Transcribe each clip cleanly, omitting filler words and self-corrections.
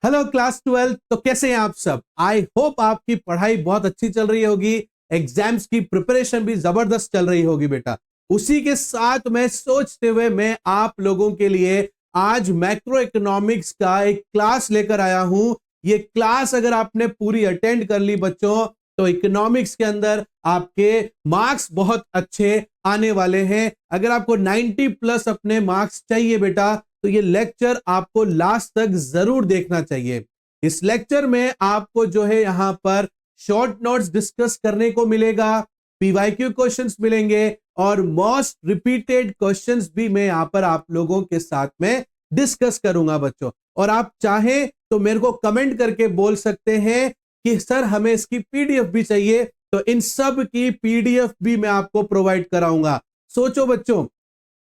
Hello class 12। तो कैसे हैं आप सब? आई होप आपकी पढ़ाई बहुत अच्छी चल रही होगी। एग्जाम्स की प्रिपरेशन भी जबरदस्त चल रही होगी बेटा। उसी के साथ मैं सोचते हुए मैं आप लोगों के लिए आज मैक्रो इकोनॉमिक्स का एक क्लास लेकर आया हूं। ये क्लास अगर आपने पूरी अटेंड कर ली बच्चों, तो इकोनॉमिक्स के अंदर आपके मार्क्स बहुत अच्छे आने वाले हैं। अगर आपको 90 प्लस अपने मार्क्स चाहिए बेटा, तो ये लेक्चर आपको लास्ट तक जरूर देखना चाहिए। इस लेक्चर में आपको जो है यहां पर शॉर्ट नोट्स डिस्कस करने को मिलेगा, पीवाईक्यू क्वेश्चंस मिलेंगे और मोस्ट रिपीटेड क्वेश्चंस भी मैं यहां पर आप लोगों के साथ में डिस्कस करूंगा बच्चों। और आप चाहें तो मेरे को कमेंट करके बोल सकते हैं कि सर हमें इसकी पीडीएफ भी चाहिए, तो इन सब की पीडीएफ भी मैं आपको प्रोवाइड कराऊंगा। सोचो बच्चों,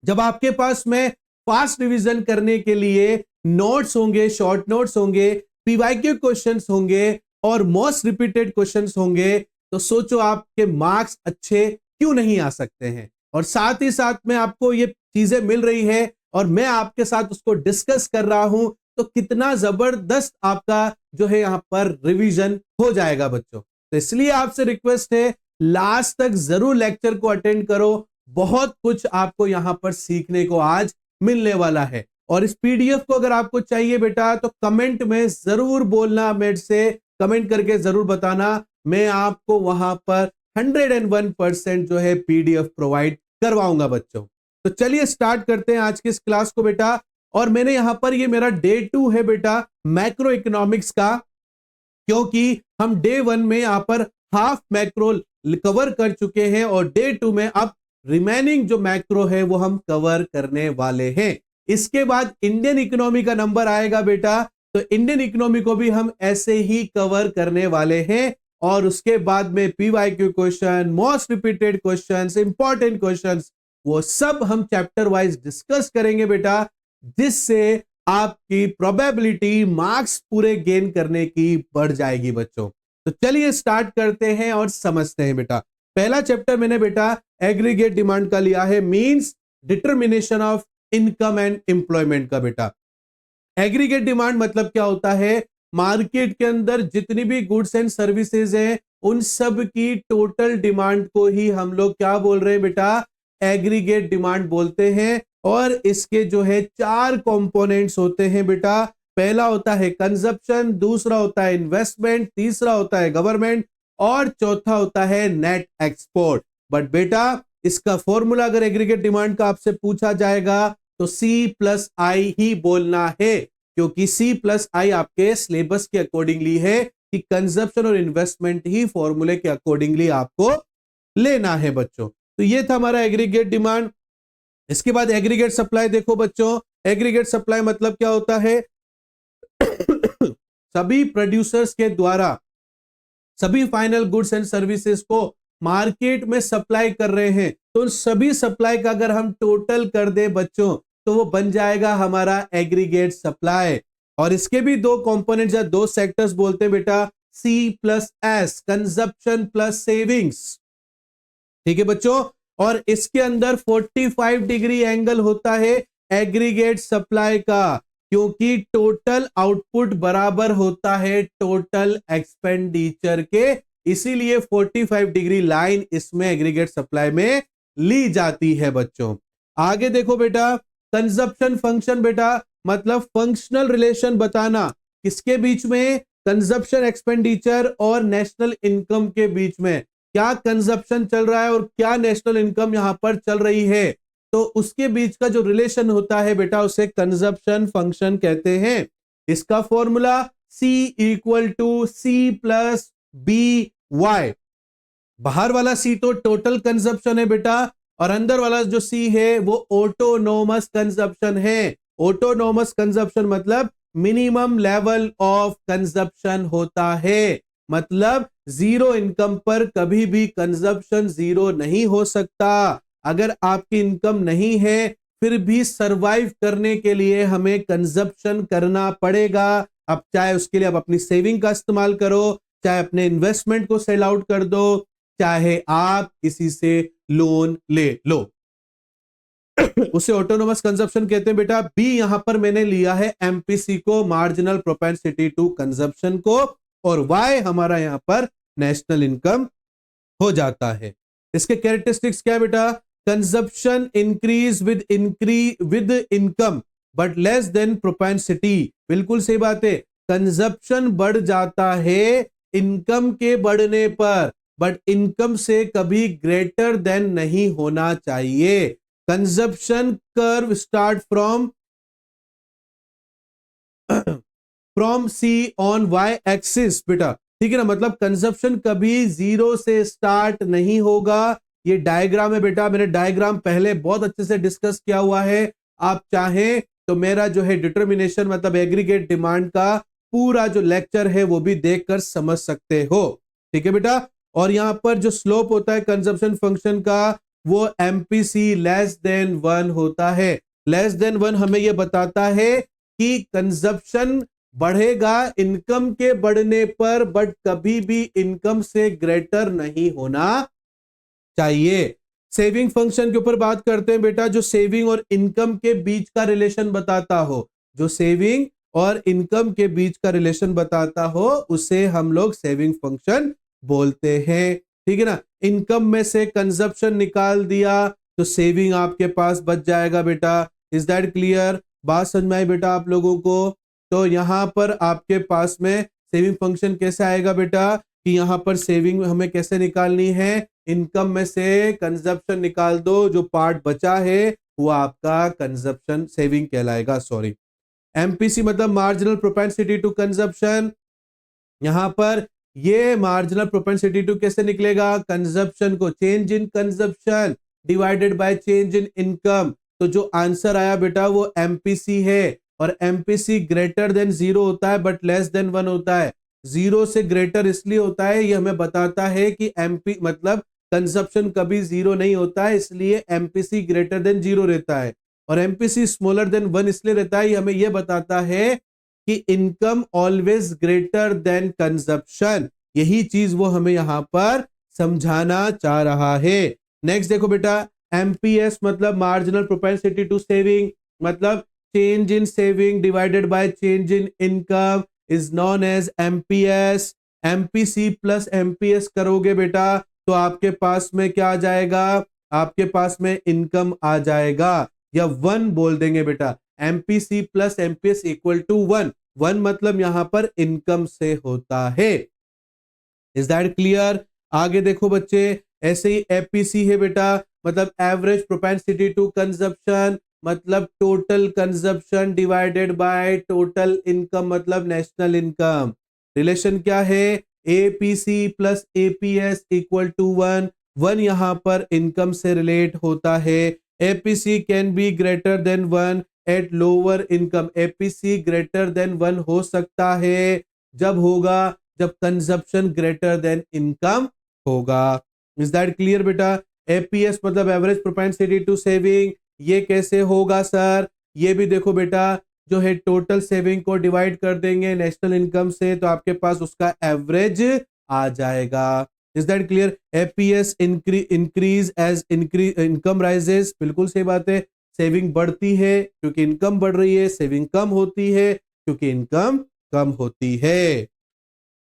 जब आपके पास में फास्ट रिवीजन करने के लिए नोट्स होंगे, शॉर्ट नोट्स होंगे, पीवाईक्यू क्वेश्चंस होंगे और मोस्ट रिपीटेड क्वेश्चंस होंगे, तो सोचो आपके मार्क्स अच्छे क्यों नहीं आ सकते हैं। और साथ ही साथ में आपको ये चीजें मिल रही है और मैं आपके साथ उसको डिस्कस कर रहा हूं, तो कितना जबरदस्त आपका जो है यहां पर रिवीजन हो जाएगा बच्चों। तो इसलिए आपसे रिक्वेस्ट है, लास्ट तक जरूर लेक्चर को अटेंड करो। बहुत कुछ आपको यहां पर सीखने को आज मिलने वाला है। और इस पीडीएफ को अगर आपको चाहिए बेटा, तो कमेंट में जरूर बोलना, मेरे से कमेंट करके जरूर बताना। मैं आपको वहां पर 101% जो है पीडीएफ प्रोवाइड करवाऊंगा बच्चों। तो चलिए स्टार्ट करते हैं आज की इस क्लास को बेटा। और मैंने यहां पर, ये मेरा डे 2 है बेटा मैक्रो इकोनॉमिक्स का, क्योंकि हम डे 1 में यहां पर हाफ मैक्रो कवर कर चुके हैं और डे 2 में अब रिमेनिंग जो मैक्रो है वो हम कवर करने वाले हैं। इसके बाद इंडियन इकोनॉमी का नंबर आएगा बेटा, तो इंडियन इकोनॉमी को भी हम ऐसे ही कवर करने वाले हैं। और उसके बाद में PYQ question, most repeated questions, important questions, वो सब हम चैप्टर वाइज डिस्कस करेंगे बेटा, जिससे आपकी प्रोबेबिलिटी मार्क्स पूरे गेन करने की बढ़ जाएगी बच्चों। तो चलिए स्टार्ट करते हैं और समझते हैं बेटा। पहला चैप्टर मैंने बेटा एग्रीगेट डिमांड का लिया है, means determination of income and employment का बेटा। एग्रीगेट डिमांड मतलब क्या होता है? मार्केट के अंदर जितनी भी गुड्स एंड सर्विसेज हैं, उन सब की टोटल डिमांड को ही हम लोग क्या बोल रहे हैं बेटा? एग्रीगेट डिमांड बोलते हैं। और इसके जो है 4 कंपोनेंट्स होते हैं बेटा। पहला होता है कंजप्शन, दूसरा होता है इन्वेस्टमेंट, तीसरा होता है गवर्नमेंट और चौथा होता है नेट एक्सपोर्ट। बट बेटा इसका फॉर्मूला अगर एग्रीगेट डिमांड का आपसे पूछा जाएगा, तो C+I ही बोलना है, क्योंकि C+I आपके सिलेबस के अकॉर्डिंगली है कि कंजप्शन और इन्वेस्टमेंट ही फॉर्मूले के अकॉर्डिंगली आपको लेना है बच्चों। तो ये था हमारा एग्रीगेट डिमांड। इसके बाद एग्रीगेट सप्लाई देखो बच्चों। एग्रीगेट सप्लाई मतलब क्या होता है? सभी प्रोड्यूसर्स के द्वारा सभी फाइनल गुड्स एंड सर्विसेज को मार्केट में सप्लाई कर रहे हैं, तो उन सभी सप्लाई का अगर हम टोटल कर दे बच्चों, तो वो बन जाएगा हमारा एग्रीगेट सप्लाई। और इसके भी 2 कंपोनेंट्स या 2 सेक्टर्स बोलते हैं बेटा, C+S, कंजप्शन प्लस सेविंग्स। ठीक है बच्चों। और इसके अंदर 45 डिग्री एंगल होता है एग्रीगेट सप्लाई का, क्योंकि टोटल आउटपुट बराबर होता है टोटल एक्सपेंडिचर के, इसीलिए 45 डिग्री लाइन इसमें एग्रीगेट सप्लाई में ली जाती है बच्चों। आगे देखो बेटा, कंजप्शन फंक्शन बेटा मतलब फंक्शनल रिलेशन बताना किसके बीच में? कंजप्शन एक्सपेंडिचर और नेशनल इनकम के बीच में। क्या कंजप्शन चल रहा है और क्या नेशनल इनकम यहां पर चल रही है, तो उसके बीच का जो रिलेशन होता है बेटा, उसे कंजप्शन फंक्शन कहते हैं। इसका फॉर्मूला C=C+BY। बाहर वाला C तो टोटल कंजप्शन है बेटा, और अंदर वाला जो C है वो ऑटोनोमस कंजप्शन है। ऑटोनोमस कंजप्शन मतलब मिनिमम लेवल ऑफ कंजप्शन होता है, मतलब जीरो इनकम पर कभी भी कंजप्शन जीरो नहीं हो सकता। अगर आपकी इनकम नहीं है, फिर भी सरवाइव करने के लिए हमें कंजप्शन करना पड़ेगा। अब चाहे उसके लिए आप अपनी सेविंग का इस्तेमाल करो, चाहे अपने इन्वेस्टमेंट को सेल आउट कर दो, चाहे आप किसी से लोन ले लो। उसे ऑटोनोमस कंजप्शन कहते हैं बेटा। बी यहां पर मैंने लिया है एमपीसी को, मार्जिनल प्रोपेंसिटी टू कंजप्शन को, और वाई हमारा यहां पर नेशनल इनकम हो जाता है। इसके कैरेक्टरिस्टिक्स क्या है बेटा? Consumption increase with income but less than propensity. बिल्कुल सही बात है, कंजप्शन बढ़ जाता है इनकम के बढ़ने पर, बट इनकम से कभी ग्रेटर देन नहीं होना चाहिए। Consumption curve start from C on Y axis बेटा, ठीक है ना। मतलब कंजप्शन कभी जीरो से स्टार्ट नहीं होगा। ये डायग्राम है बेटा, मैंने डायग्राम पहले बहुत अच्छे से डिस्कस किया हुआ है। आप चाहें तो मेरा जो है डिटर्मिनेशन मतलब एग्रीगेट डिमांड का पूरा जो लेक्चर है वो भी देखकर समझ सकते हो, ठीक है बेटा। और यहां पर जो स्लोप होता है कंजप्शन फंक्शन का वो एमपीसी लेस देन 1 होता है। लेस देन 1 हमें यह बताता है कि कंजप्शन बढ़ेगा इनकम के बढ़ने पर, बट कभी भी इनकम से ग्रेटर नहीं होना चाहिए। सेविंग फंक्शन के ऊपर बात करते हैं बेटा, जो सेविंग और इनकम के बीच का रिलेशन बताता हो, जो सेविंग और इनकम के बीच का रिलेशन बताता हो उसे हम लोग सेविंग फंक्शन बोलते हैं, ठीक है ना। इनकम में से कंजप्शन निकाल दिया तो सेविंग आपके पास बच जाएगा बेटा। Is that clear? बात समझ में आई बेटा आप लोगों को? तो यहां पर आपके पास में सेविंग फंक्शन कैसे आएगा बेटा कि यहां पर सेविंग हमें कैसे निकालनी है, इनकम में से कंजप्शन निकाल दो, जो पार्ट बचा है वो आपका कंजप्शन सेविंग कहलाएगा। सॉरी, एमपीसी मतलब मार्जिनल प्रोपेंसिटी टू कंजप्शन। यहां पर ये मार्जिनल प्रोपेंसिटी टू कैसे निकलेगा? कंजप्शन को change in consumption divided by change in income. तो जो आंसर आया बेटा वो एमपीसी है, और एमपीसी ग्रेटर देन 0 होता है बट लेस देन 1 होता है। 0 से ग्रेटर इसलिए होता है, ये हमें बताता है कि एमपी मतलब कंजप्शन कभी 0 नहीं होता है, इसलिए एमपीसी ग्रेटर देन 0 रहता है। और एमपीसी स्मॉलर देन 1 इसलिए रहता है, ये हमें यह बताता है कि income always greater than consumption. यही चीज वो हमें यहां पर समझाना चाह रहा है। नेक्स्ट देखो बेटा, एमपीएस मतलब मार्जिनल प्रोपेंसिटी टू सेविंग, मतलब change in saving divided by change in income is known as MPS. MPC plus MPS करोगे बेटा तो आपके पास में क्या आ जाएगा? आपके पास में इनकम आ जाएगा, या 1 बोल देंगे बेटा। MPC plus MPS equal to 1। 1 मतलब यहां पर इनकम से होता है। Is that clear? आगे देखो बच्चे, ऐसे ही एपीसी है बेटा, मतलब एवरेज प्रोपेंसिटी टू कंजप्शन, मतलब total consumption divided by total income मतलब नेशनल इनकम। रिलेशन क्या है? APC plus APS equal to 1। 1 यहां पर इनकम से रिलेट होता है। APC can be greater than 1 at lower income. APC greater than 1 हो सकता है, जब होगा जब कंजप्शन ग्रेटर देन इनकम होगा। इज दैट क्लियर बेटा? एपीएस मतलब एवरेज प्रोपेंसिटी टू सेविंग, ये कैसे होगा सर? ये भी देखो बेटा, जो है टोटल सेविंग को डिवाइड कर देंगे नेशनल इनकम से तो आपके पास उसका एवरेज आ जाएगा। Is that clear? APS increase as income rises, बिल्कुल सही बात है। सेविंग बढ़ती है क्योंकि इनकम बढ़ रही है, सेविंग कम होती है क्योंकि इनकम कम होती है।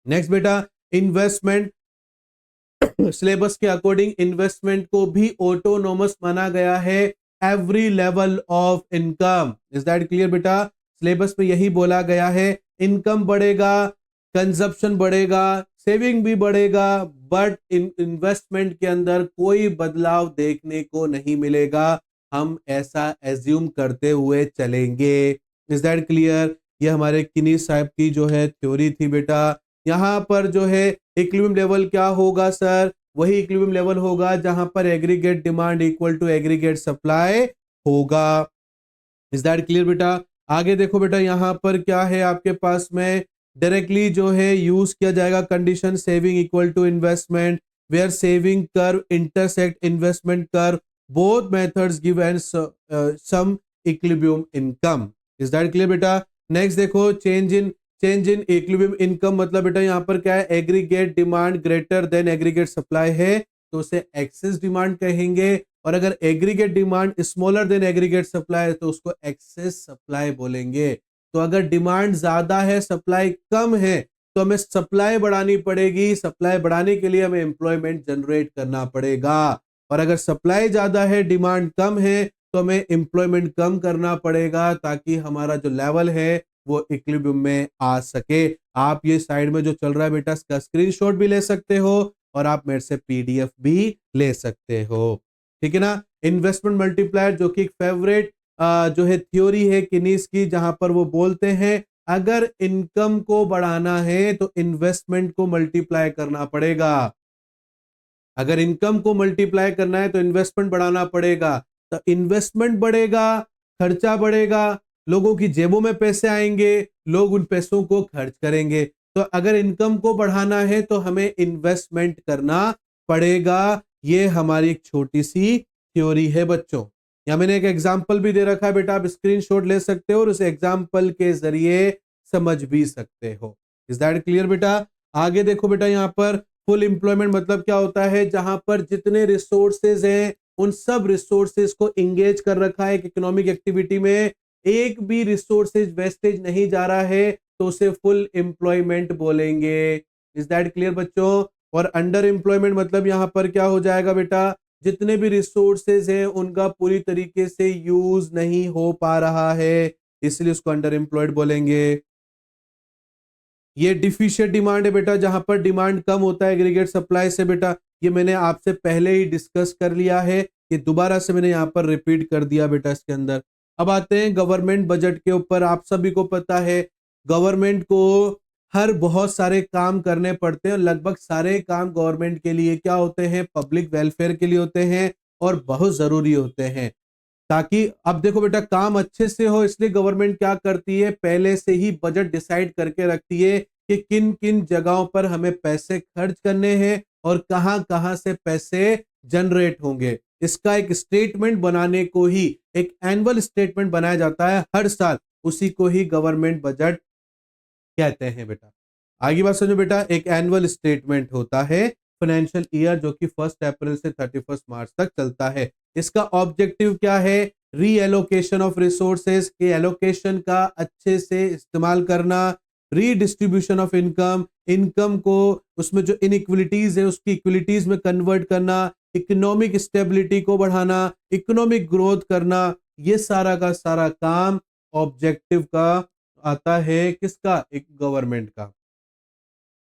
नेक्स्ट बेटा, इन्वेस्टमेंट। सिलेबस के अकॉर्डिंग इन्वेस्टमेंट को भी ऑटोनोमस माना गया है every level of income. Is that clear बेटा? सिलेबस में यही बोला गया है, इनकम बढ़ेगा, कंजप्शन बढ़ेगा, सेविंग भी बढ़ेगा, बट इन्वेस्टमेंट के अंदर कोई बदलाव देखने को नहीं मिलेगा। हम ऐसा एज्यूम करते हुए चलेंगे। Is that clear? ये हमारे किनी साहब की जो है थ्योरी थी बेटा। यहां पर जो है इक्विलिब्रियम लेवल क्या होगा सर? वही इक्विलिब्रियम लेवल होगा जहां पर aggregate demand equal to aggregate supply होगा। इज दैट क्लियर बेटा? आगे देखो बेटा, यहां पर क्या है आपके पास में डायरेक्टली जो है यूज किया जाएगा condition saving equal to investment where saving curve intersect investment curve, both methods give and some equilibrium income. Is that clear बेटा? नेक्स्ट देखो, चेंज इन इक्विलिब्रियम इनकम मतलब बेटा यहाँ पर क्या है? Aggregate demand greater than aggregate supply है तो उसे एक्सेस डिमांड कहेंगे, और अगर aggregate demand smaller than aggregate supply है तो उसको एक्सेस सप्लाई बोलेंगे। तो अगर डिमांड ज्यादा है, सप्लाई कम है, तो हमें सप्लाई बढ़ानी पड़ेगी। सप्लाई बढ़ाने के लिए हमें एम्प्लॉयमेंट जनरेट करना पड़ेगा। और अगर सप्लाई ज्यादा है, डिमांड कम है, तो हमें एम्प्लॉयमेंट कम करना पड़ेगा ताकि हमारा जो लेवल है वो इक्विलिब्रियम में आ सके। आप ये साइड में जो चल रहा है बेटा, इसका स्क्रीनशॉट भी ले सकते हो और आप मेरे से पीडीएफ भी ले सकते हो, ठीक है ना। इन्वेस्टमेंट मल्टीप्लायर जो कि एक फेवरेट जो है थ्योरी है किनीस की, जहां पर वो बोलते हैं अगर इनकम को बढ़ाना है तो इन्वेस्टमेंट को मल्टीप्लाई करना पड़ेगा। अगर इनकम को मल्टीप्लाई करना है तो इन्वेस्टमेंट बढ़ाना पड़ेगा। तो इन्वेस्टमेंट बढ़ेगा, खर्चा बढ़ेगा, लोगों की जेबों में पैसे आएंगे, लोग उन पैसों को खर्च करेंगे। तो अगर इनकम को बढ़ाना है तो हमें इन्वेस्टमेंट करना पड़ेगा। ये हमारी एक छोटी सी थ्योरी है बच्चों। यहां मैंने एक एग्जाम्पल भी दे रखा है बेटा, आप स्क्रीनशॉट ले सकते हो और उस एग्जाम्पल के जरिए समझ भी सकते हो। इज दैट क्लियर बेटा? आगे देखो बेटा, यहाँ पर फुल एम्प्लॉयमेंट मतलब क्या होता है, जहां पर जितने रिसोर्सेज हैं उन सब रिसोर्सेज को इंगेज कर रखा है एक इकोनॉमिक एक्टिविटी में, एक भी रिसोर्सेज वेस्टेज नहीं जा रहा है, तो उसे फुल एम्प्लॉयमेंट बोलेंगे। इज दैट क्लियर बच्चों? और अंडर एम्प्लॉयमेंट मतलब यहां पर क्या हो जाएगा बेटा, जितने भी रिसोर्सेज हैं उनका पूरी तरीके से यूज नहीं हो पा रहा है, इसलिए उसको अंडर एम्प्लॉयड बोलेंगे। ये डिफिशिएंट डिमांड है बेटा, जहां पर डिमांड कम होता है एग्रीगेट सप्लाई से बेटा। ये मैंने आपसे पहले ही डिस्कस कर लिया है, ये दोबारा से मैंने यहाँ पर रिपीट कर दिया बेटा इसके अंदर। अब आते हैं गवर्नमेंट बजट के ऊपर। आप सभी को पता है गवर्नमेंट को हर बहुत सारे काम करने पड़ते हैं, लगभग सारे काम गवर्नमेंट के लिए क्या होते हैं, पब्लिक वेलफेयर के लिए होते हैं और बहुत जरूरी होते हैं। ताकि अब देखो बेटा, काम अच्छे से हो इसलिए गवर्नमेंट क्या करती है, पहले से ही बजट डिसाइड करके रखती है कि किन किन जगहों पर हमें पैसे खर्च करने हैं और कहां कहां से पैसे जनरेट होंगे। इसका एक स्टेटमेंट बनाने को ही, एक एनुअल स्टेटमेंट बनाया जाता है हर साल, उसी को ही गवर्नमेंट बजट कहते हैं बेटा। आगे बात समझो बेटा, एक एनुअल स्टेटमेंट होता है फाइनेंशियल ईयर जो कि 1 अप्रैल से 31 मार्च तक चलता है। इसका ऑब्जेक्टिव क्या है, रीएलोकेशन ऑफ रिसोर्सेज के एलोकेशन का अच्छे से इस्तेमाल करना, रीडिस्ट्रीब्यूशन ऑफ इनकम, इनकम को उसमें जो इनइक्वलिटीज है उसकी इक्वलिटीज में कन्वर्ट करना, इकोनॉमिक स्टेबिलिटी को बढ़ाना, इकोनॉमिक ग्रोथ करना, ये सारा का सारा काम ऑब्जेक्टिव का आता है किसका, एक गवर्नमेंट का।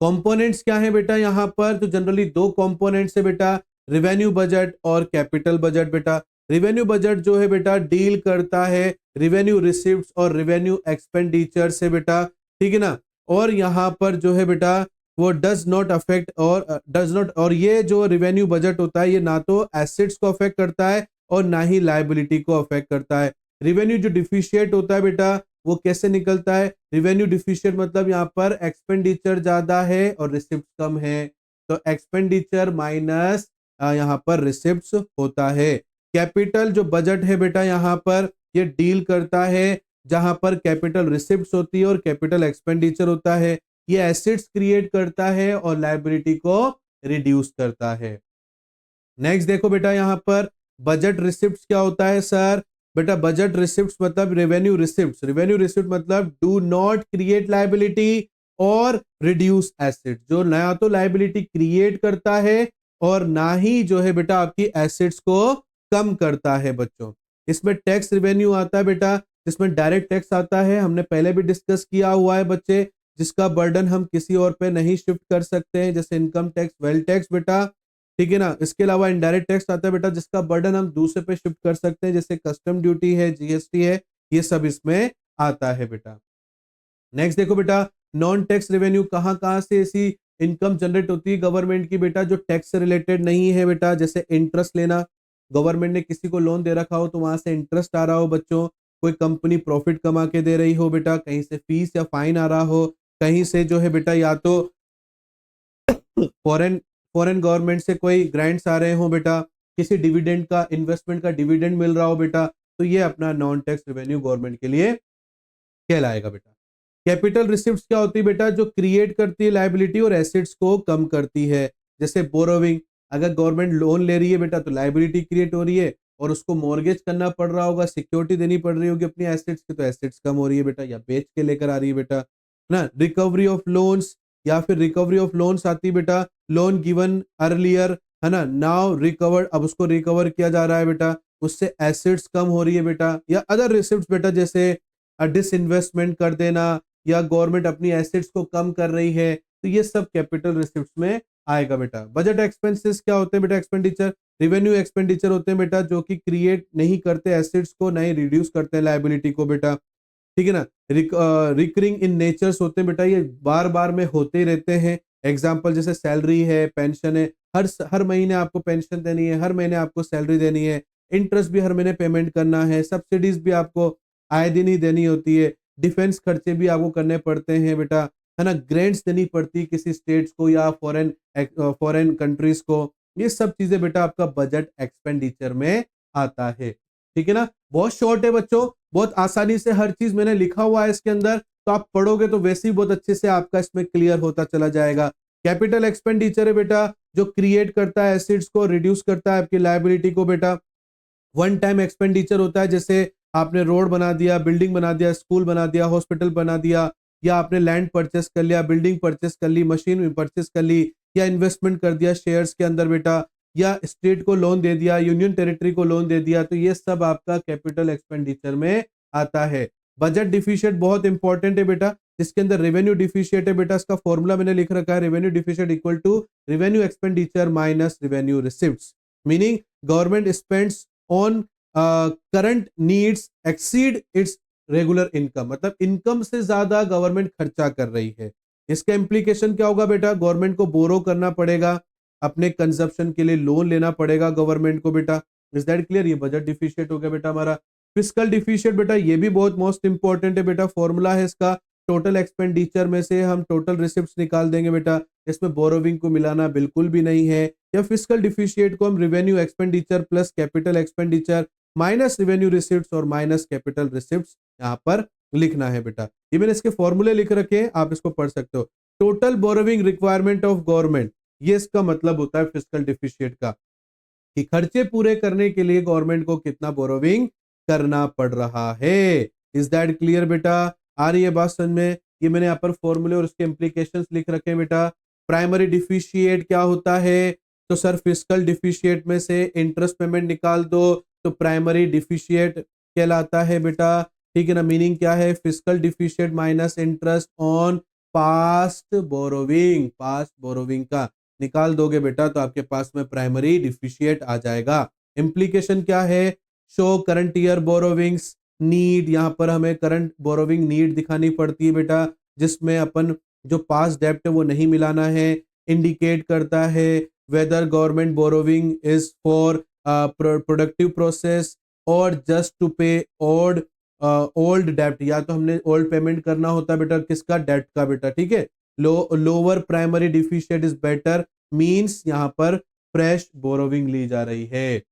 कंपोनेंट्स क्या है बेटा यहाँ पर, तो जनरली दो कंपोनेंट्स है बेटा, रेवेन्यू बजट और कैपिटल बजट बेटा। रेवेन्यू बजट जो है बेटा डील करता है रेवेन्यू रिसीव्स और रेवेन्यू एक्सपेंडिचर से बेटा, ठीक है ना। और यहाँ पर जो है बेटा वो डज नॉट अफेक्ट और डज नॉट, और ये जो रेवेन्यू बजट होता है ये ना तो एसेट्स को अफेक्ट करता है और ना ही लायबिलिटी को अफेक्ट करता है। रेवेन्यू जो डिफिशिएट होता है बेटा वो कैसे निकलता है, रेवेन्यू डिफिशिएंट मतलब यहाँ पर एक्सपेंडिचर ज्यादा है और रिसिप्ट कम है, तो एक्सपेंडिचर माइनस यहाँ पर रिसिप्ट्स होता है। कैपिटल जो बजट है बेटा यहाँ पर ये डील करता है जहां पर कैपिटल रिसिप्ट्स होती है और कैपिटल एक्सपेंडिचर होता है, ये एसेट्स क्रिएट करता है और लायबिलिटी को रिड्यूस करता है। नेक्स्ट देखो बेटा यहाँ पर बजट रिसिप्ट्स क्या होता है सर, बेटा बजट रिसिप्ट्स मतलब रेवेन्यू रिसिप्ट्स, रेवेन्यू रिसिप्ट मतलब डू नॉट क्रिएट लायबिलिटी और रिड्यूस एसेट, जो नया तो लायबिलिटी क्रिएट करता है और ना ही जो है बेटा आपकी एसेट्स को कम करता है बच्चों। इसमें टैक्स रेवेन्यू आता है बेटा, जिसमें डायरेक्ट टैक्स आता है, हमने पहले भी डिस्कस किया हुआ है बच्चे, जिसका बर्डन हम किसी और पे नहीं शिफ्ट कर सकते हैं, जैसे इनकम टैक्स, वेल्थ टैक्स बेटा, ठीक है ना। इसके अलावा इनडायरेक्ट टैक्स आता है बेटा जिसका बर्डन हम दूसरे पे शिफ्ट कर सकते हैं, जैसे कस्टम ड्यूटी है, जीएसटी है, ये सब इसमें आता है बेटा। नेक्स्ट देखो बेटा, नॉन टैक्स रेवेन्यू कहां कहां से ऐसी इनकम जनरेट होती है गवर्नमेंट की बेटा जो टैक्स से रिलेटेड नहीं है बेटा, जैसे इंटरेस्ट लेना, गवर्नमेंट ने किसी को लोन दे रखा हो तो वहां से इंटरेस्ट आ रहा हो बच्चों, कोई कंपनी प्रॉफिट कमा के दे रही हो बेटा, कहीं से फीस या फाइन आ रहा हो, कहीं से जो है बेटा या तो फॉरेन फॉरेन गवर्नमेंट से कोई ग्रांट्स आ रहे हो बेटा, किसी डिविडेंड का, इन्वेस्टमेंट का डिविडेंड मिल रहा हो बेटा, तो ये अपना नॉन टैक्स रेवेन्यू गवर्नमेंट के लिए कहलाएगा बेटा। कैपिटल रिसिप्ट्स क्या होती है बेटा, जो क्रिएट करती है लायबिलिटी और एसेट्स को कम करती है, जैसे बोरोविंग, अगर गवर्नमेंट लोन ले रही है बेटा तो लायबिलिटी क्रिएट हो रही है और उसको मॉर्गेज करना पड़ रहा होगा, सिक्योरिटी देनी पड़ रही होगी अपनी एसेट्स की, तो एसेट्स कम हो रही है बेटा, या बेच के लेकर आ रही है बेटा, है ना। रिकवरी ऑफ लोन्स, या फिर रिकवरी ऑफ लोन्स आती है बेटा, लोन गिवन अर्लियर, है ना, नाउ रिकवर्ड, अब उसको रिकवर किया जा रहा है बेटा, उससे एसेट्स कम हो रही है बेटा। या अदर रिसिप्ट्स बेटा, जैसे डिसइन्वेस्टमेंट कर देना, या गवर्नमेंट अपनी एसेट्स को कम कर रही है, तो ये सब कैपिटल रिसिप्ट्स में आएगा बेटा। बजट एक्सपेंसेस क्या होते हैं बेटा? एक्सपेंडिचर, रिवेन्यू एक्सपेंडिचर होते हैं बेटा, जो कि क्रिएट नहीं करते एसेट्स को, नहीं रिड्यूस करते हैं लायबिलिटी को बेटा, ठीक है ना। रिकरिंग इन नेचर्स होते हैं बेटा, ये बार बार में होते ही रहते हैं। एग्जाम्पल जैसे सैलरी है, पेंशन है, हर महीने आपको पेंशन देनी है, हर महीने आपको सैलरी देनी है, इंटरेस्ट भी हर महीने पेमेंट करना है, सब्सिडीज भी आपको आए दिन ही देनी होती है, डिफेंस खर्चे भी आपको करने पड़ते हैं बेटा, है ना, ग्रांट्स देनी पड़ती है किसी स्टेट्स को या फॉरेन कंट्रीज को। ये सब चीजें बेटा आपका बजट एक्सपेंडिचर में आता है, ठीक है ना। बहुत शॉर्ट है बच्चों, बहुत आसानी से हर चीज मैंने लिखा हुआ है इसके अंदर, तो आप पढ़ोगे तो वैसे ही बहुत अच्छे से आपका इसमें क्लियर होता चला जाएगा। कैपिटल एक्सपेंडिचर है बेटा, जो क्रिएट करता है एसेट्स को, रिड्यूस करता है आपकी लायबिलिटी को बेटा। वन टाइम एक्सपेंडिचर होता है, जैसे आपने रोड बना दिया, बिल्डिंग बना दिया, स्कूल बना दिया, हॉस्पिटल बना दिया, या आपने लैंड परचेस कर लिया, बिल्डिंग परचेस कर ली, मशीन परचेस कर ली, या इन्वेस्टमेंट कर दिया शेयर्स के अंदर बेटा, या स्टेट को लोन दे दिया, यूनियन टेरिटरी को लोन दे दिया, तो ये सब आपका कैपिटल एक्सपेंडिचर में आता है। बजट डिफिशिएट बहुत इंपॉर्टेंट है बेटा, जिसके अंदर रेवेन्यू डिफिशिएट है बेटा, इसका फॉर्मूला मैंने लिख रखा है, revenue deficit equal to revenue expenditure minus revenue receipts, meaning government spends on current needs exceed its regular income, मतलब इनकम से ज्यादा गवर्नमेंट खर्चा कर रही है। इसका इम्प्लीकेशन क्या होगा बेटा? गवर्नमेंट को बोरो करना पड़ेगा, अपने कंजप्शन के लिए लोन लेना पड़ेगा गवर्नमेंट को बेटा। Is that clear? ये बजट डिफिशिएट हो गया बेटा हमारा। फिस्कल डिफिशिएट बेटा, ये भी बहुत मोस्ट इंपॉर्टेंट है बेटा, फॉर्मूला है इसका, टोटल एक्सपेंडिचर में से हम टोटल रिसिप्ट्स निकाल देंगे बेटा, इसमें बोरोविंग को मिलाना बिल्कुल भी नहीं है। या फिस्कल डिफिशिएट को हम revenue expenditure plus capital expenditure minus revenue receipts और माइनस कैपिटल रिसिप्ट्स यहाँ पर लिखना है बेटा। ये मैंने इसके फॉर्मूले लिख रखे हैं, आप इसको पढ़ सकते हो। Total borrowing requirement of government, ये इसका मतलब होता है फिस्कल डिफिशिएट का, कि खर्चे पूरे करने के लिए गवर्नमेंट को कितना बोरोविंग करना पड़ रहा है। इज दैट क्लियर बेटा? आ रही है बात समझ में? ये मैंने यहाँ पर फॉर्मूले और उसके इम्प्लीकेशंस लिख रखे हैं बेटा। प्राइमरी डिफिशिएट क्या होता है? तो सर फिस्कल डिफिशिएट में से इंटरेस्ट पेमेंट निकाल दो तो प्राइमरी डिफिशिएट कहलाता है बेटा, ठीक है ना। मीनिंग क्या है? Fiscal deficit minus interest on past borrowing, past borrowing का निकाल दोगे बेटा तो आपके पास में प्राइमरी डिफिशिएट आ जाएगा। इम्प्लीकेशन क्या है? Show current year borrowings need, यहाँ पर हमें करंट बोरोविंग नीड दिखानी पड़ती है बेटा, जिसमें अपन जो पास्ट डेब्ट है वो नहीं मिलाना है। इंडिकेट करता है whether government borrowing is for productive process और जस्ट टू पे ओल्ड डेब्ट, या तो हमने ओल्ड पेमेंट करना होता है बेटा, किसका? डेब्ट का बेटा, ठीक है। Lower primary deficit is better, means यहाँ पर फ्रेश बोरोविंग ली जा रही है।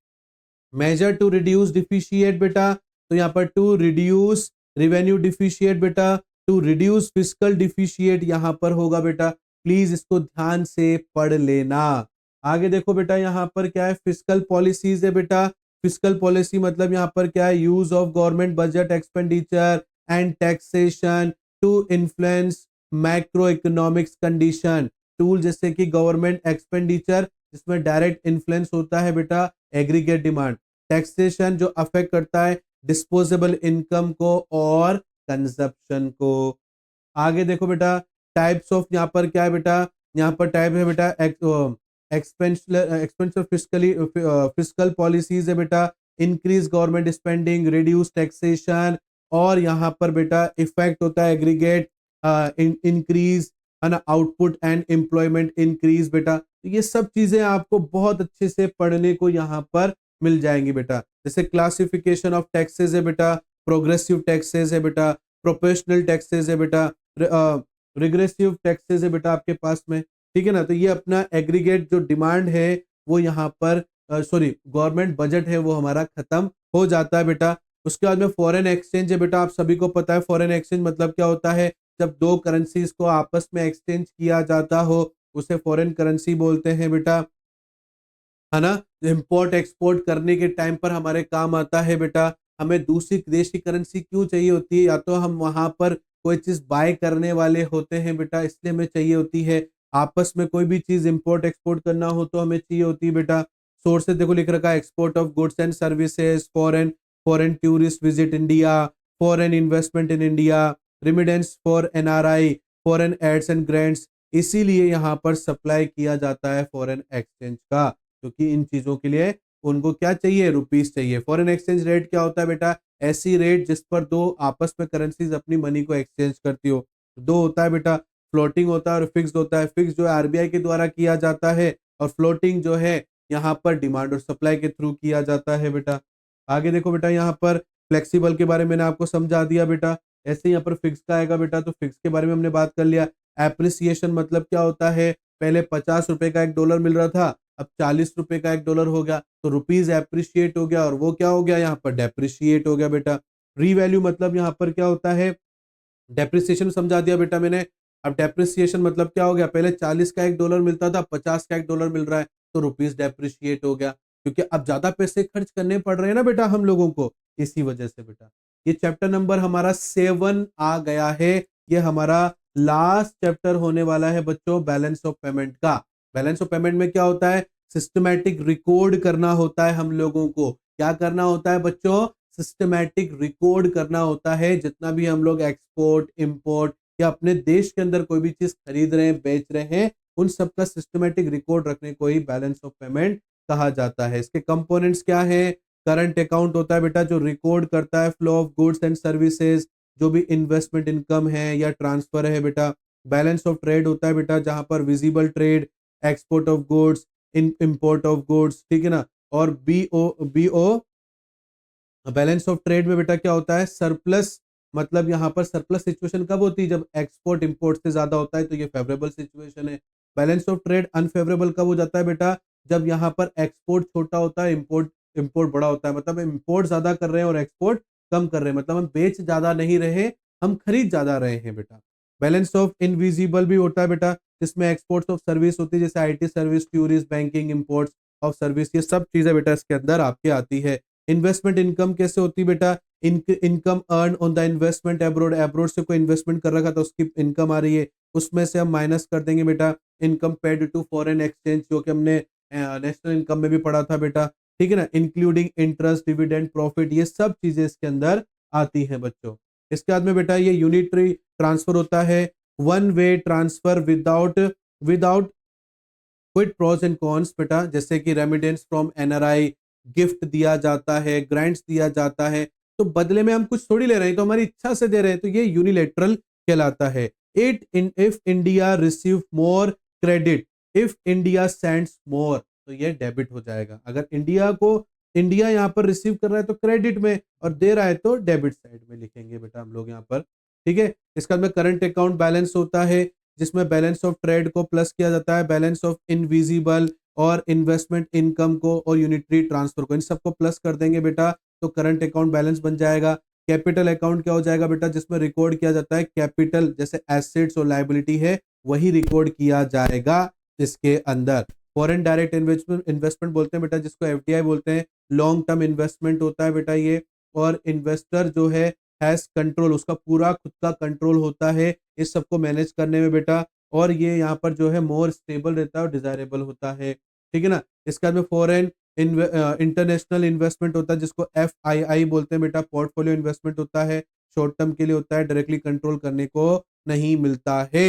मेजर टू रिड्यूस डिफिशिएट बेटा, तो यहाँ पर टू रिड्यूस रेवेन्यू डिफिशिएट बेटा, टू रिड्यूस फिस्कल डिफिशिएट यहाँ पर होगा बेटा। प्लीज इसको ध्यान से पढ़ लेना। आगे देखो बेटा, यहाँ पर क्या है? फिस्कल पॉलिसीज है बेटा। फिस्कल पॉलिसी मतलब यहाँ पर क्या है? Use of government budget expenditure and taxation to influence macro economics condition. Tool जैसे कि गवर्नमेंट एक्सपेंडिचर जिसमें डायरेक्ट इन्फ्लुएंस होता है बेटा एग्रीगेट डिमांड, टैक्सेशन जो अफेक्ट करता है डिस्पोजेबल इनकम को और कंजप्शन को। आगे देखो बेटा, टाइप्स ऑफ यहाँ पर क्या है बेटा? यहाँ पर टाइप है बेटा एक्सपेंसिव फिस्कल पॉलिसीज है बेटा, increase government spending, reduce taxation, और यहाँ पर बेटा इफेक्ट होता है एग्रीगेट इंक्रीज, है ना, आउटपुट एंड एम्प्लॉयमेंट इंक्रीज बेटा। तो ये सब चीजें आपको बहुत अच्छे से पढ़ने को यहाँ पर मिल जाएंगी बेटा। जैसे क्लासिफिकेशन ऑफ टैक्सेस है बेटा, प्रोग्रेसिव टैक्सेस है बेटा, प्रोफेशनल टैक्सेस है बेटा, रिग्रेसिव टैक्सेस है बेटा आपके पास में, ठीक है ना। तो ये अपना एग्रीगेट जो डिमांड है वो यहाँ पर गवर्नमेंट बजट है वो हमारा खत्म हो जाता है बेटा। उसके बाद में फॉरेन एक्सचेंज है बेटा, आप सभी को पता है फॉरेन एक्सचेंज मतलब क्या होता है? जब दो करेंसीज को आपस में एक्सचेंज किया जाता हो उसे फॉरेन करेंसी बोलते हैं बेटा। है ना। इंपोर्ट एक्सपोर्ट करने के टाइम पर हमारे काम आता है बेटा। हमें दूसरी देश की करेंसी क्यों चाहिए होती है? या तो हम वहां पर कोई चीज बाय करने वाले होते हैं बेटा, इसलिए हमें चाहिए होती है। आपस में कोई भी चीज इंपोर्ट एक्सपोर्ट करना हो तो हमें चाहिए होती है बेटा। सोर्सेज देखो लिख रखा है, export of goods and services, foreign foreign tourist visit India, foreign investment in India, remittance for NRI, foreign aids and grants. इसीलिए यहाँ पर सप्लाई किया जाता है फॉरेन एक्सचेंज का, क्योंकि इन चीजों के लिए उनको क्या चाहिए? रुपीस चाहिए। फॉरेन एक्सचेंज रेट क्या होता है बेटा? ऐसी रेट जिस पर दो आपस में करेंसीज अपनी मनी को एक्सचेंज करती हो। दो होता है बेटा, फ्लोटिंग होता है और फिक्स्ड होता है। फिक्स जो है आरबीआई के द्वारा किया जाता है, और फ्लोटिंग जो है यहाँ पर डिमांड और सप्लाई के थ्रू किया जाता है बेटा। आगे देखो बेटा, यहाँ पर फ्लेक्सिबल के बारे में मैंने आपको समझा दिया बेटा। ऐसे यहाँ पर फिक्स का आएगा बेटा, तो फिक्स के बारे में हमने बात कर लिया। एप्रिसिएशन मतलब क्या होता है? पहले 50 रुपए का $1 मिल रहा था, अब 40 रुपए का $1 हो गया, तो रुपीज एप्रिशिएट हो गया और वो क्या हो गया? यहाँ पर डेप्रिशिएट हो गया बेटा। रीवैल्यू मतलब यहाँ पर क्या होता है? डेप्रिसिएशन समझा दिया बेटा मैंने। अब डेप्रिसिएशन मतलब क्या हो गया? पहले 40 का $1 मिलता था, 50 का $1 मिल रहा है, तो रुपीज डेप्रिशिएट हो गया, क्योंकि अब ज्यादा पैसे खर्च करने पड़ रहे हैं ना बेटा हम लोगों को, इसी वजह से बेटा। ये चैप्टर नंबर हमारा 7 आ गया है। ये हमारा लास्ट चैप्टर होने वाला है बच्चों, बैलेंस ऑफ पेमेंट का। बैलेंस ऑफ पेमेंट में क्या होता है? सिस्टमैटिक रिकॉर्ड करना होता है हम लोगों को। क्या करना होता है बच्चों? सिस्टमैटिक रिकॉर्ड करना होता है। जितना भी हम लोग एक्सपोर्ट इंपोर्ट या अपने देश के अंदर कोई भी चीज खरीद रहे हैं, बेच रहे हैं, उन सब का सिस्टमैटिक रिकॉर्ड रखने को ही बैलेंस ऑफ पेमेंट कहा जाता है। इसके कंपोनेंट्स क्या है? करंट अकाउंट होता है बेटा, जो रिकॉर्ड करता है flow of goods and services, जो भी इन्वेस्टमेंट इनकम है या ट्रांसफर है बेटा। बैलेंस ऑफ ट्रेड होता है बेटा, जहां पर visible trade, export of goods, import of goods, ठीक है ना। और B O balance of trade में बेटा क्या होता है? सरप्लस, मतलब यहाँ पर सरप्लस सिचुएशन कब होती है? जब एक्सपोर्ट इंपोर्ट से ज्यादा होता है, तो ये फेवरेबल सिचुएशन है। बैलेंस ऑफ ट्रेड अनफेवरेबल कब हो जाता है बेटा? जब यहाँ पर एक्सपोर्ट छोटा होता है, इंपोर्ट इंपोर्ट बड़ा होता है। मतलब हम इंपोर्ट ज्यादा कर रहे हैं और एक्सपोर्ट कम कर रहे हैं, मतलब हम बेच ज्यादा नहीं रहे, हम खरीद ज्यादा रहे हैं बेटा। बैलेंस ऑफ इनविजिबल भी होता है बेटा, जिसमें एक्सपोर्ट्स ऑफ सर्विस होती है, जैसे IT service, tourist, banking, imports of service, ये सब चीजें बेटा इसके अंदर आपके आती है। इन्वेस्टमेंट इनकम कैसे होती है बेटा? Income earn on the investment abroad, abroad से कोई इन्वेस्टमेंट कर रखा था, उसकी इनकम आ रही है, उसमें से हम माइनस कर देंगे बेटा income paid to foreign exchange, जो कि हमने नेशनल इनकम में भी पढ़ा था बेटा, ठीक है ना। इंक्लूडिंग इंटरेस्ट, डिविडेंड, प्रॉफिट, ये सब चीजें इसके अंदर आती हैं बच्चों। इसके बाद में बेटा ये यूनिटरी ट्रांसफर होता है, one way transfer without without quit pros and cons बेटा, जैसे कि रेमिडेंस फ्रॉम एनआरआई, गिफ्ट दिया जाता है, ग्रांट्स दिया जाता है, तो बदले में हम कुछ थोड़ी ले रहे हैं, तो हमारी इच्छा से दे रहे हैं, तो ये यूनिलेटरल कहलाता है। If India receive more credit, if India sends more, तो ये डेबिट हो जाएगा। अगर इंडिया यहाँ पर रिसीव कर रहा है तो क्रेडिट में, और दे रहा है तो डेबिट साइड में लिखेंगे बेटा हम लोग यहाँ पर, ठीक है। इसके बाद में करंट अकाउंट बैलेंस होता है, जिसमें बैलेंस ऑफ ट्रेड को प्लस किया जाता है, बैलेंस ऑफ इनविजिबल और इन्वेस्टमेंट इनकम को और यूनिटरी ट्रांसफर को, इन सबको प्लस कर देंगे बेटा, तो करंट अकाउंट बैलेंस बन जाएगा। कैपिटल अकाउंट क्या हो जाएगा बेटा? जिसमें रिकॉर्ड किया जाता है कैपिटल, जैसे एसेट्स और लायबिलिटी है, वही रिकॉर्ड किया जाएगा इसके अंदर। फॉरेन डायरेक्ट इन्वेस्टमेंट इन्वेस्टमेंट बोलते हैं बेटा, जिसको एफडीआई बोलते हैं, लॉन्ग टर्म इन्वेस्टमेंट होता है बेटा ये। और इन्वेस्टर जो है हैज कंट्रोल, उसका पूरा खुद का कंट्रोल होता है इस सबको मैनेज करने में बेटा, और ये यहाँ पर जो है मोर स्टेबल रहता है और डिजायरेबल होता है, ठीक है ना। इसके बाद में फॉरेन इंटरनेशनल इन्वेस्टमेंट होता है, जिसको एफआईआई बोलते हैं बेटा, पोर्टफोलियो इन्वेस्टमेंट होता है, शॉर्ट टर्म के लिए होता है, डायरेक्टली कंट्रोल करने को नहीं मिलता है।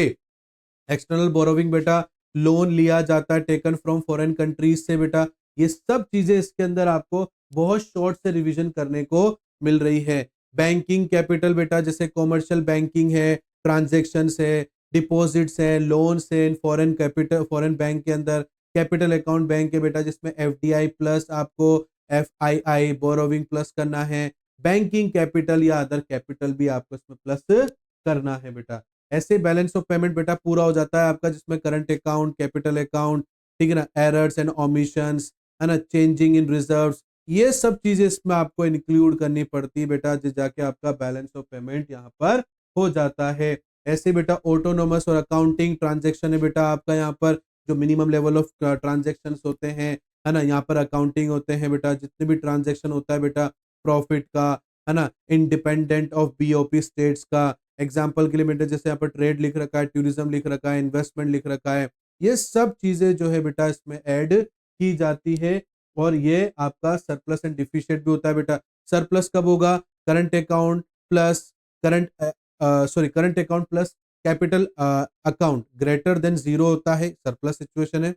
एक्सटर्नल बोरोविंग बेटा, लोन लिया जाता है टेकन फ्रॉम फॉरेन कंट्रीज से बेटा। ये सब चीजें इसके अंदर आपको बहुत शॉर्ट से रिवीजन करने को मिल रही है। बैंकिंग कैपिटल बेटा, जैसे कॉमर्शियल बैंकिंग है, ट्रांजेक्शन्स है, डिपॉजिट्स है, लोन्स है, फॉरेन कैपिटल, फॉरेन बैंक के अंदर कैपिटल अकाउंट बैंक है बेटा, जिसमें एफडीआई प्लस आपको एफआईआई बोरोविंग प्लस करना है, बैंकिंग कैपिटल या अदर कैपिटल भी आपको इसमें प्लस करना है बेटा। ऐसे बैलेंस ऑफ पेमेंट बेटा पूरा हो जाता है आपका, जिसमें करंट अकाउंट, कैपिटल अकाउंट, ठीक है ना, एरर्स एंड ओमिशंस, है ना, चेंजिंग इन रिजर्व्स, ये सब चीजें इसमें आपको इंक्लूड करनी पड़ती है बेटा, जिस जाके आपका बैलेंस ऑफ पेमेंट यहाँ पर हो जाता है। ऐसे बेटा ऑटोनोमस और अकाउंटिंग ट्रांजेक्शन है बेटा आपका, यहाँ पर जो मिनिमम लेवल ऑफ ट्रांजेक्शन होते हैं, है ना, यहाँ पर अकाउंटिंग होते हैं बेटा, जितने भी ट्रांजैक्शन होता है बेटा प्रॉफिट का, है ना, इंडिपेंडेंट ऑफ बीओपी स्टेट्स का। एग्जाम्पल के लिए बेटा जैसे यहाँ पर ट्रेड लिख रखा है, टूरिज्म लिख रखा है, इन्वेस्टमेंट लिख रखा है, ये सब चीजें जो है बेटा इसमें ऐड की जाती है। और ये आपका सरप्लस एंड डिफिशिएंट भी होता है बेटा। सरप्लस कब होगा? Current account plus current current account plus capital account greater than zero होता है, सरप्लस सिचुएशन है।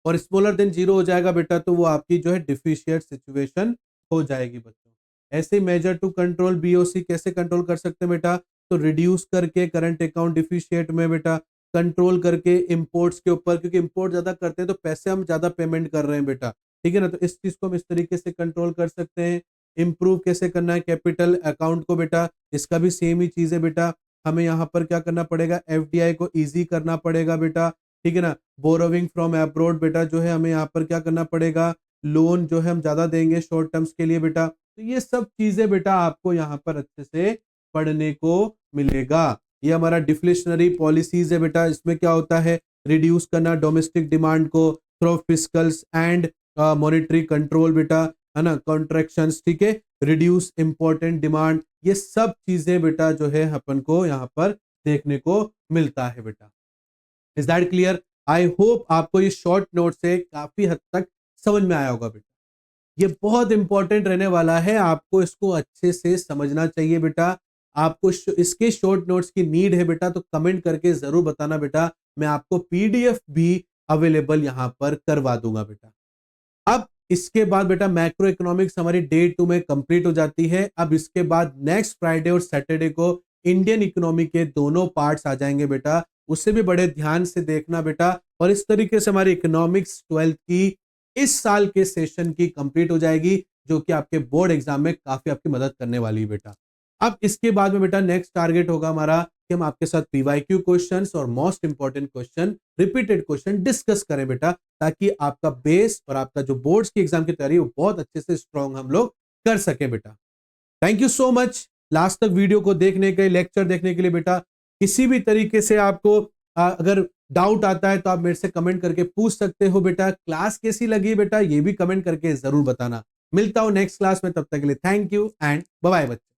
और स्मॉलर देन जीरो हो जाएगा बेटा तो वो आपकी जो है डिफिशिएंट सिचुएशन हो जाएगी बच्चों। ऐसे मेजर टू कंट्रोल बीओसी कैसे कंट्रोल कर सकते हैं बेटा? तो रिड्यूस करके करंट अकाउंट डिफिशिएंट में बेटा, कंट्रोल करके इंपोर्ट्स के ऊपर, क्योंकि इंपोर्ट ज्यादा करते हैं तो पैसे हम ज्यादा पेमेंट कर रहे हैं बेटा, ठीक है ना, तो इस चीज को हम इस तरीके से कंट्रोल कर सकते हैं। इंप्रूव कैसे करना है कैपिटल अकाउंट को बेटा? इसका भी सेम ही चीज है बेटा, हमें यहाँ पर क्या करना पड़ेगा? एफडीआई को इजी करना पड़ेगा बेटा, ठीक है ना। बोरोविंग फ्रॉम अब्रॉड बेटा जो है हमें यहाँ पर क्या करना पड़ेगा? लोन जो है हम ज्यादा देंगे शॉर्ट टर्म्स के लिए बेटा। तो ये सब चीजें बेटा आपको यहाँ पर अच्छे से पढ़ने को मिलेगा। ये हमारा डिफ्लेशनरी पॉलिसीज है बेटा, इसमें क्या होता है? रिड्यूस करना डोमेस्टिक डिमांड को थ्रू फिस्कल्स एंड मॉनेटरी कंट्रोल बेटा, है ना, कॉन्ट्रैक्शंस, ठीक है, रिड्यूस इंपॉर्टेंट डिमांड, ये सब चीजें बेटा जो है अपन को यहाँ पर देखने को मिलता है बेटा। Is that clear? I hope आपको ये शॉर्ट नोट से काफी हद तक समझ में आया होगा बेटा। ये बहुत इंपॉर्टेंट रहने वाला है, आपको इसको अच्छे से समझना चाहिए बेटा। आपको इसके शॉर्ट नोट्स की नीड है बेटा तो कमेंट करके जरूर बताना बेटा, मैं आपको पीडीएफ भी अवेलेबल यहां पर करवा दूंगा बेटा। अब इसके बाद बेटा मैक्रो इकोनॉमिक्स हमारी डे 2 में कंप्लीट हो जाती है। अब इसके बाद नेक्स्ट फ्राइडे और सैटरडे को इंडियन इकोनॉमी के दोनों पार्ट्स आ जाएंगे बेटा, उससे भी बड़े ध्यान से देखना बेटा। और इस तरीके से हमारी इकोनॉमिक्स 12th की इस साल के सेशन की कंप्लीट हो जाएगी, जो कि आपके बोर्ड एग्जाम में काफी आपकी मदद करने वाली है बेटा। अब इसके बाद में बेटा नेक्स्ट टारगेट होगा हमारा कि हम आपके साथ पीवाईक्यू क्वेश्चंस और most important question, repeated question discuss करें बेटा, ताकि आपका बेस और आपका जो बोर्ड्स की एग्जाम की तैयारी है वो बहुत अच्छे से स्ट्रांग हम लोग कर सके बेटा। Thank you so much last तक वीडियो को देखने के, लेक्चर देखने के लिए बेटा। किसी भी तरीके से आपको अगर डाउट आता है तो आप मेरे से कमेंट करके पूछ सकते हो बेटा। क्लास कैसी लगी बेटा ये भी कमेंट करके जरूर बताना। मिलता हूं नेक्स्ट क्लास में, तब तक के लिए thank you and bye bye बच्चे।